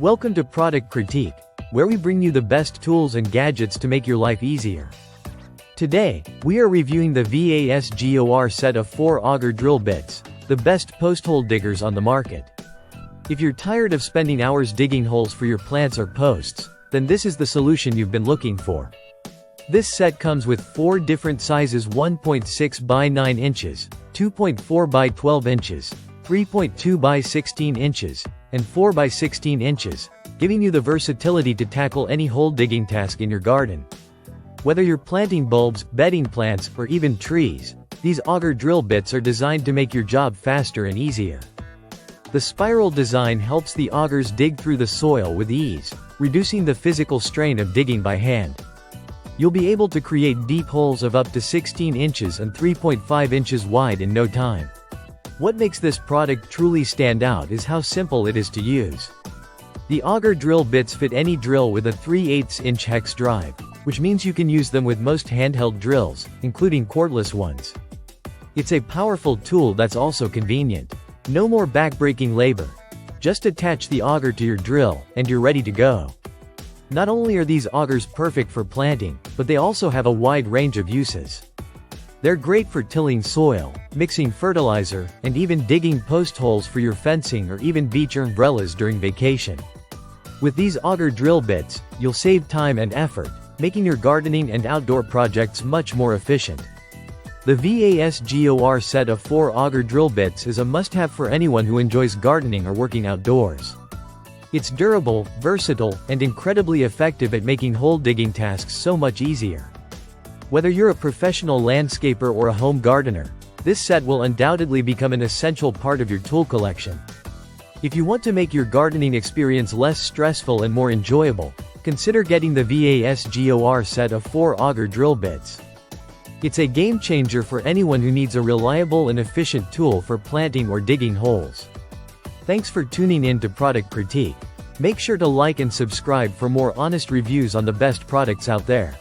Welcome to Product Critique, where we bring you the best tools and gadgets to make your life easier. Today, we are reviewing the VASGOR set of 4 auger drill bits, the best posthole diggers on the market. If you're tired of spending hours digging holes for your plants or posts, then this is the solution you've been looking for. This set comes with 4 different sizes: 1.6 by 9 inches, 2.4 by 12 inches, 3.2 by 16 inches, and 4 by 16 inches, giving you the versatility to tackle any hole digging task in your garden. Whether you're planting bulbs, bedding plants, or even trees, these auger drill bits are designed to make your job faster and easier. The spiral design helps the augers dig through the soil with ease, reducing the physical strain of digging by hand. You'll be able to create deep holes of up to 16 inches and 3.5 inches wide in no time. What makes this product truly stand out is how simple it is to use. The auger drill bits fit any drill with a 3/8-inch hex drive, which means you can use them with most handheld drills, including cordless ones. It's a powerful tool that's also convenient. No more backbreaking labor. Just attach the auger to your drill, and you're ready to go. Not only are these augers perfect for planting, but they also have a wide range of uses. They're great for tilling soil, mixing fertilizer, and even digging post holes for your fencing or even beach umbrellas during vacation. With these auger drill bits, you'll save time and effort, making your gardening and outdoor projects much more efficient. The VASGOR set of 4 auger drill bits is a must-have for anyone who enjoys gardening or working outdoors. It's durable, versatile, and incredibly effective at making hole digging tasks so much easier. Whether you're a professional landscaper or a home gardener, this set will undoubtedly become an essential part of your tool collection. If you want to make your gardening experience less stressful and more enjoyable, consider getting the VASGOR set of 4 auger drill bits. It's a game changer for anyone who needs a reliable and efficient tool for planting or digging holes. Thanks for tuning in to Product Critique. Make sure to like and subscribe for more honest reviews on the best products out there.